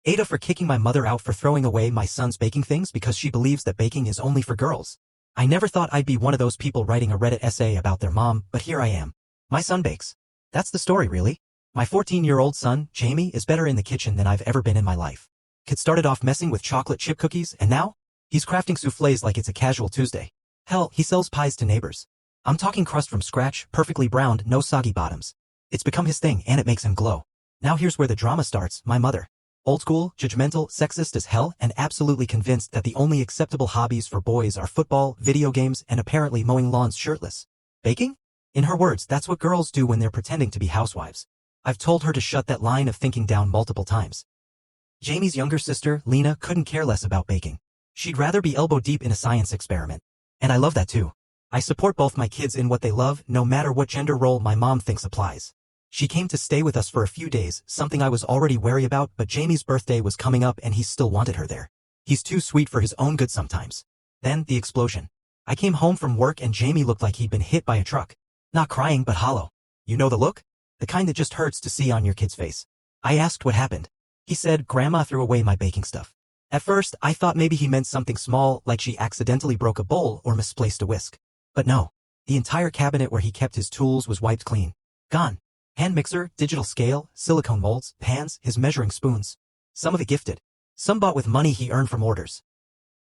AITAH for kicking my mother out for throwing away my son's baking things because she believes that baking is only for girls. I never thought I'd be one of those people writing a Reddit essay about their mom, but here I am. My son bakes. That's the story, really. My 14-year-old son, Jamie, is better in the kitchen than I've ever been in my life. Kid started off messing with chocolate chip cookies, and now? He's crafting soufflés like it's a casual Tuesday. Hell, he sells pies to neighbors. I'm talking crust from scratch, perfectly browned, no soggy bottoms. It's become his thing, and it makes him glow. Now here's where the drama starts, my mother. Old school, judgmental, sexist as hell, and absolutely convinced that the only acceptable hobbies for boys are football, video games, and apparently mowing lawns shirtless. Baking? In her words, that's what girls do when they're pretending to be housewives. I've told her to shut that line of thinking down multiple times. Jamie's younger sister, Lena, couldn't care less about baking. She'd rather be elbow deep in a science experiment. And I love that too. I support both my kids in what they love, no matter what gender role my mom thinks applies. She came to stay with us for a few days, something I was already wary about, but Jamie's birthday was coming up and he still wanted her there. He's too sweet for his own good sometimes. Then, the explosion. I came home from work and Jamie looked like he'd been hit by a truck. Not crying, but hollow. You know the look? The kind that just hurts to see on your kid's face. I asked what happened. He said, Grandma threw away my baking stuff. At first, I thought maybe he meant something small, like she accidentally broke a bowl or misplaced a whisk. But no. The entire cabinet where he kept his tools was wiped clean. Gone. Hand mixer, digital scale, silicone molds, pans, his measuring spoons. Some of it gifted. Some bought with money he earned from orders.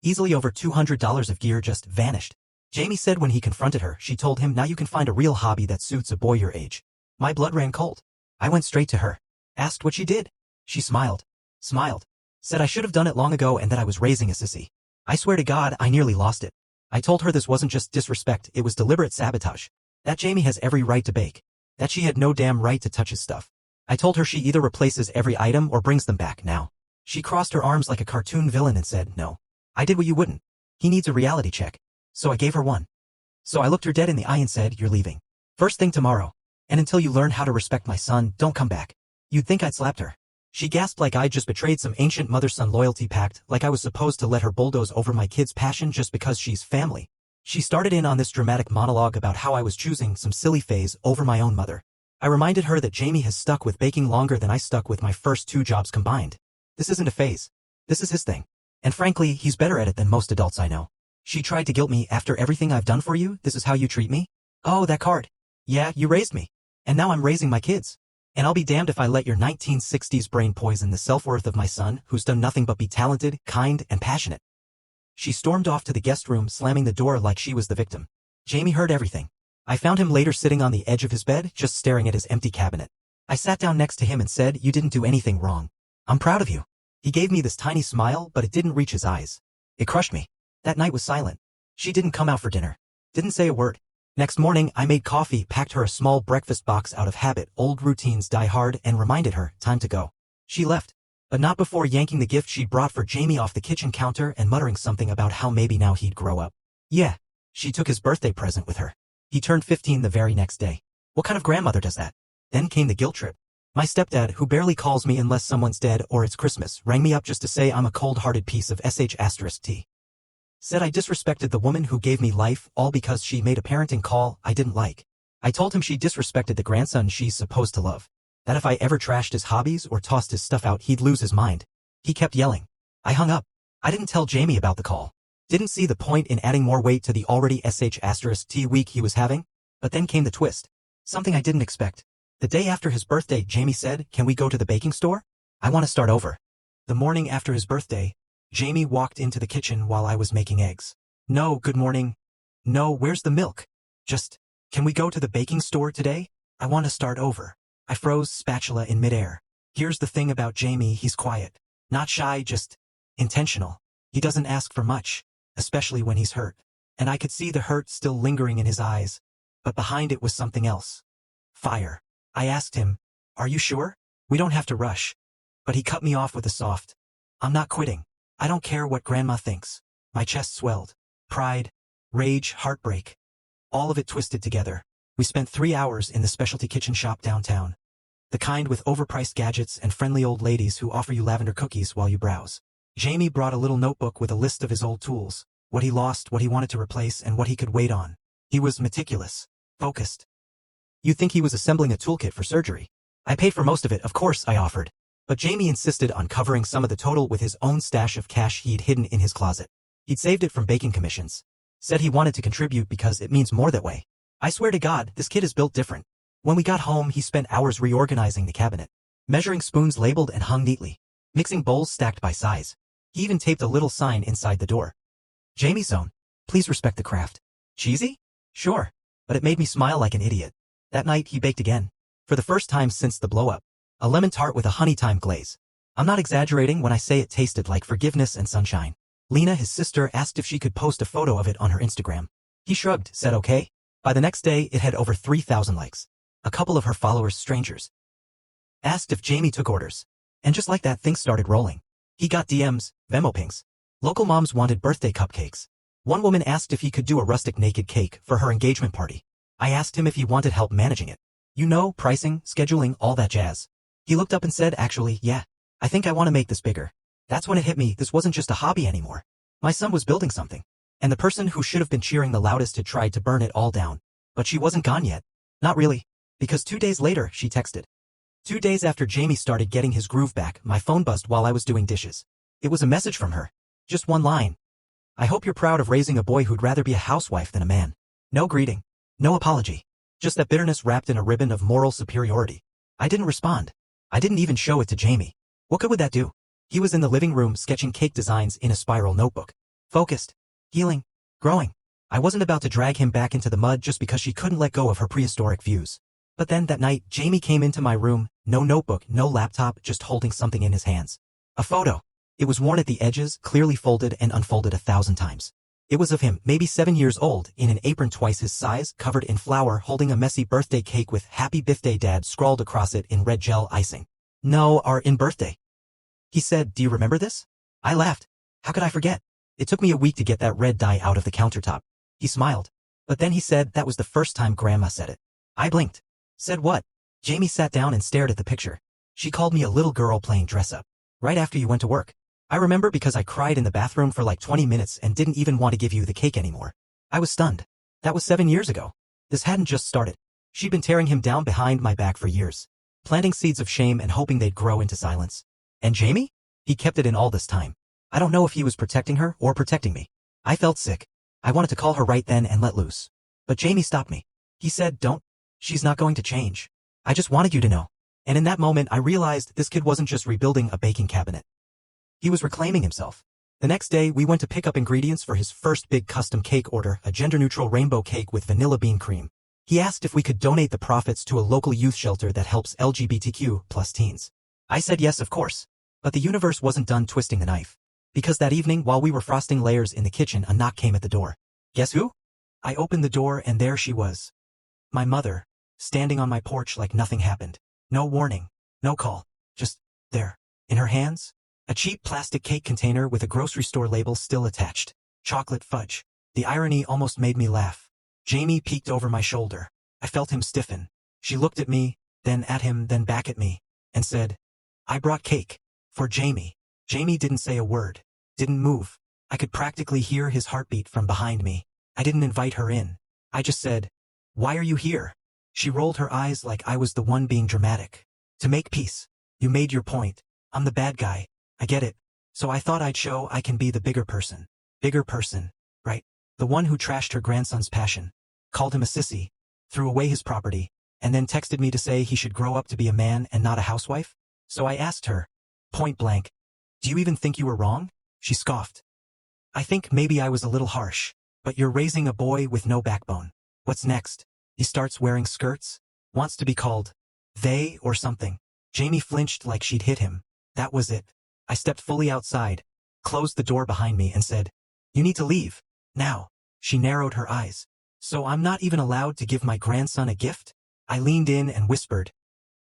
Easily over $200 of gear just vanished. Jamie said when he confronted her, she told him, now you can find a real hobby that suits a boy your age. My blood ran cold. I went straight to her. Asked what she did. She smiled. Said I should have done it long ago and that I was raising a sissy. I swear to God, I nearly lost it. I told her this wasn't just disrespect, it was deliberate sabotage. That Jamie has every right to bake. That she had no damn right to touch his stuff. I told her she either replaces every item or brings them back now. She crossed her arms like a cartoon villain and said, no. I did what you wouldn't. He needs a reality check. So I gave her one. So I looked her dead in the eye and said, you're leaving. First thing tomorrow. And until you learn how to respect my son, don't come back. You'd think I'd slapped her. She gasped like I'd just betrayed some ancient mother-son loyalty pact, like I was supposed to let her bulldoze over my kid's passion just because she's family. She started in on this dramatic monologue about how I was choosing some silly phase over my own mother. I reminded her that Jamie has stuck with baking longer than I stuck with my first 2 jobs combined. This isn't a phase. This is his thing. And frankly, he's better at it than most adults I know. She tried to guilt me. After everything I've done for you, this is how you treat me? Oh, that card. Yeah, you raised me. And now I'm raising my kids. And I'll be damned if I let your 1960s brain poison the self-worth of my son, who's done nothing but be talented, kind, and passionate. She stormed off to the guest room, slamming the door like she was the victim. Jamie heard everything. I found him later sitting on the edge of his bed, just staring at his empty cabinet. I sat down next to him and said, you didn't do anything wrong. I'm proud of you. He gave me this tiny smile, but it didn't reach his eyes. It crushed me. That night was silent. She didn't come out for dinner. Didn't say a word. Next morning, I made coffee, packed her a small breakfast box out of habit, old routines die hard, and reminded her, time to go. She left. But not before yanking the gift she'd brought for Jamie off the kitchen counter and muttering something about how maybe now he'd grow up. Yeah. She took his birthday present with her. He turned 15 the very next day. What kind of grandmother does that? Then came the guilt trip. My stepdad, who barely calls me unless someone's dead or it's Christmas, rang me up just to say I'm a cold-hearted piece of sh*t. Said I disrespected the woman who gave me life, all because she made a parenting call I didn't like. I told him she disrespected the grandson she's supposed to love. That if I ever trashed his hobbies or tossed his stuff out, he'd lose his mind. He kept yelling. I hung up. I didn't tell Jamie about the call. Didn't see the point in adding more weight to the already sh*t week he was having. But then came the twist. Something I didn't expect. The day after his birthday, Jamie said, can we go to the baking store? I want to start over. The morning after his birthday, Jamie walked into the kitchen while I was making eggs. No, good morning. No, where's the milk? Just, can we go to the baking store today? I want to start over. I froze, spatula in midair. Here's the thing about Jamie, he's quiet. Not shy, just intentional. He doesn't ask for much, especially when he's hurt. And I could see the hurt still lingering in his eyes. But behind it was something else. Fire. I asked him, are you sure? We don't have to rush. But he cut me off with a soft, I'm not quitting. I don't care what Grandma thinks. My chest swelled. Pride, rage, heartbreak. All of it twisted together. We spent 3 hours in the specialty kitchen shop downtown. The kind with overpriced gadgets and friendly old ladies who offer you lavender cookies while you browse. Jamie brought a little notebook with a list of his old tools, what he lost, what he wanted to replace, and what he could wait on. He was meticulous, focused. You'd think he was assembling a toolkit for surgery. I paid for most of it, of course, I offered. But Jamie insisted on covering some of the total with his own stash of cash he'd hidden in his closet. He'd saved it from baking commissions. Said he wanted to contribute because it means more that way. I swear to God, this kid is built different. When we got home, he spent hours reorganizing the cabinet, measuring spoons labeled and hung neatly, mixing bowls stacked by size. He even taped a little sign inside the door. Jamie's Zone. Please respect the craft. Cheesy? Sure. But it made me smile like an idiot. That night, he baked again. For the first time since the blow-up. A lemon tart with a honey thyme glaze. I'm not exaggerating when I say it tasted like forgiveness and sunshine. Lena, his sister, asked if she could post a photo of it on her Instagram. He shrugged, said okay. By the next day, it had over 3,000 likes. A couple of her followers, strangers, asked if Jamie took orders. And just like that, things started rolling. He got DMs, Venmo pings. Local moms wanted birthday cupcakes. One woman asked if he could do a rustic naked cake for her engagement party. I asked him if he wanted help managing it. You know, pricing, scheduling, all that jazz. He looked up and said, actually, yeah, I think I want to make this bigger. That's when it hit me, this wasn't just a hobby anymore. My son was building something. And the person who should have been cheering the loudest had tried to burn it all down. But she wasn't gone yet. Not really. Because 2 days later, she texted. 2 days after Jamie started getting his groove back, my phone buzzed while I was doing dishes. It was a message from her. Just one line. I hope you're proud of raising a boy who'd rather be a housewife than a man. No greeting. No apology. Just that bitterness wrapped in a ribbon of moral superiority. I didn't respond. I didn't even show it to Jamie. What good would that do? He was in the living room sketching cake designs in a spiral notebook. Focused. Healing. Growing. I wasn't about to drag him back into the mud just because she couldn't let go of her prehistoric views. But then that night, Jamie came into my room, no notebook, no laptop, just holding something in his hands. A photo. It was worn at the edges, clearly folded and unfolded 1,000 times. It was of him, maybe 7 years old, in an apron twice his size, covered in flour, holding a messy birthday cake with Happy Birthday Dad scrawled across it in red gel icing. No, in birthday. He said, do you remember this? I laughed. How could I forget? It took me a week to get that red dye out of the countertop. He smiled. But then he said that was the first time Grandma said it. I blinked. Said what? Jamie sat down and stared at the picture. She called me a little girl playing dress-up. Right after you went to work. I remember because I cried in the bathroom for like 20 minutes and didn't even want to give you the cake anymore. I was stunned. That was 7 years ago. This hadn't just started. She'd been tearing him down behind my back for years. Planting seeds of shame and hoping they'd grow into silence. And Jamie? He kept it in all this time. I don't know if he was protecting her or protecting me. I felt sick. I wanted to call her right then and let loose. But Jamie stopped me. He said, don't. She's not going to change. I just wanted you to know. And in that moment I realized this kid wasn't just rebuilding a baking cabinet. He was reclaiming himself. The next day we went to pick up ingredients for his first big custom cake order, a gender-neutral rainbow cake with vanilla bean cream. He asked if we could donate the profits to a local youth shelter that helps LGBTQ+ teens. I said yes, of course. But the universe wasn't done twisting the knife. Because that evening, while we were frosting layers in the kitchen, a knock came at the door. Guess who? I opened the door and there she was. My mother, standing on my porch like nothing happened. No warning, no call, just there. In her hands, a cheap plastic cake container with a grocery store label still attached. Chocolate fudge. The irony almost made me laugh. Jamie peeked over my shoulder. I felt him stiffen. She looked at me, then at him, then back at me, and said, I brought cake. For Jamie. Jamie didn't say a word. Didn't move. I could practically hear his heartbeat from behind me. I didn't invite her in. I just said, why are you here? She rolled her eyes like I was the one being dramatic. To make peace. You made your point. I'm the bad guy. I get it. So I thought I'd show I can be the bigger person. Bigger person, right? The one who trashed her grandson's passion. Called him a sissy. Threw away his property. And then texted me to say he should grow up to be a man and not a housewife? So I asked her, point blank, do you even think you were wrong? She scoffed. I think maybe I was a little harsh. But you're raising a boy with no backbone. What's next? He starts wearing skirts? Wants to be called they or something. Jamie flinched like she'd hit him. That was it. I stepped fully outside, closed the door behind me and said, you need to leave. Now. She narrowed her eyes. So I'm not even allowed to give my grandson a gift? I leaned in and whispered.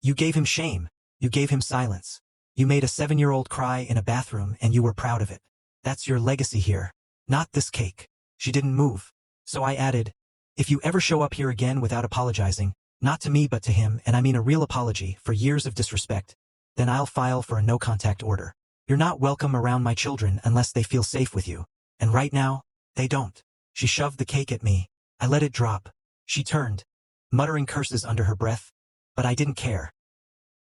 You gave him shame. You gave him silence. You made a 7-year-old cry in a bathroom and you were proud of it. That's your legacy here. Not this cake. She didn't move. So I added, if you ever show up here again without apologizing, not to me but to him, and I mean a real apology for years of disrespect, then I'll file for a no-contact order. You're not welcome around my children unless they feel safe with you. And right now, they don't. She shoved the cake at me. I let it drop. She turned, muttering curses under her breath, but I didn't care.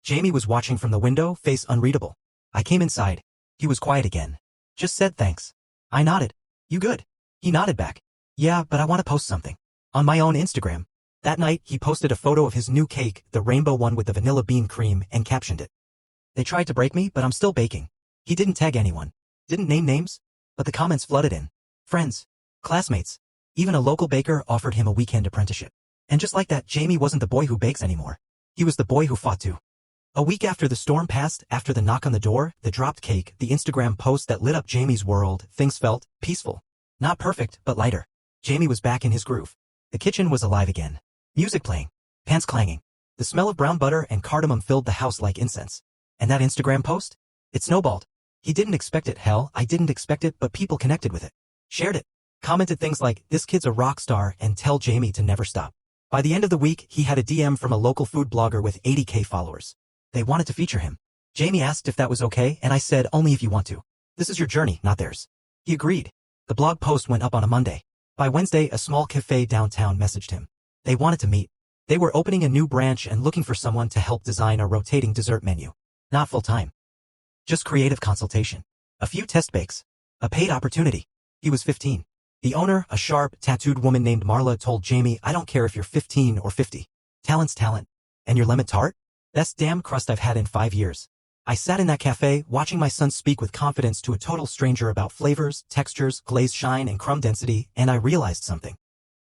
Jamie was watching from the window, face unreadable. I came inside. He was quiet again. Just said thanks. I nodded. You good? He nodded back. Yeah, but I want to post something. On my own Instagram. That night, he posted a photo of his new cake, the rainbow one with the vanilla bean cream, and captioned it. They tried to break me, but I'm still baking. He didn't tag anyone. Didn't name names. But the comments flooded in. Friends. Classmates. Even a local baker offered him a weekend apprenticeship. And just like that, Jamie wasn't the boy who bakes anymore. He was the boy who fought to. A week after the storm passed, after the knock on the door, the dropped cake, the Instagram post that lit up Jamie's world, things felt peaceful. Not perfect, but lighter. Jamie was back in his groove. The kitchen was alive again. Music playing. Pans clanging. The smell of brown butter and cardamom filled the house like incense. And that Instagram post? It snowballed. He didn't expect it, hell, I didn't expect it, but people connected with it. Shared it. Commented things like, this kid's a rock star, and tell Jamie to never stop. By the end of the week, he had a DM from a local food blogger with 80K followers. They wanted to feature him. Jamie asked if that was okay, and I said, only if you want to. This is your journey, not theirs. He agreed. The blog post went up on a Monday. By Wednesday, a small cafe downtown messaged him. They wanted to meet. They were opening a new branch and looking for someone to help design a rotating dessert menu. Not full-time. Just creative consultation. A few test bakes. A paid opportunity. He was 15. The owner, a sharp, tattooed woman named Marla, told Jamie, I don't care if you're 15 or 50. Talent's talent. And your lemon tart? Best damn crust I've had in 5 years. I sat in that cafe, watching my son speak with confidence to a total stranger about flavors, textures, glaze shine, and crumb density, and I realized something.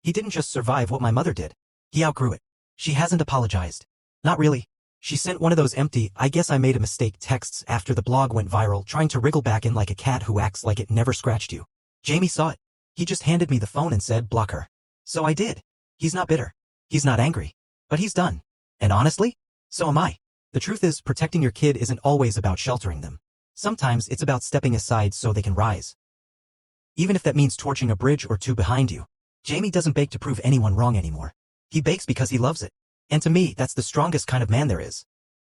He didn't just survive what my mother did. He outgrew it. She hasn't apologized. Not really. She sent one of those empty, I guess I made a mistake texts after the blog went viral, trying to wriggle back in like a cat who acts like it never scratched you. Jamie saw it. He just handed me the phone and said, block her. So I did. He's not bitter. He's not angry. But he's done. And honestly, so am I. The truth is, protecting your kid isn't always about sheltering them. Sometimes it's about stepping aside so they can rise. Even if that means torching a bridge or two behind you. Jamie doesn't bake to prove anyone wrong anymore. He bakes because he loves it. And to me, that's the strongest kind of man there is.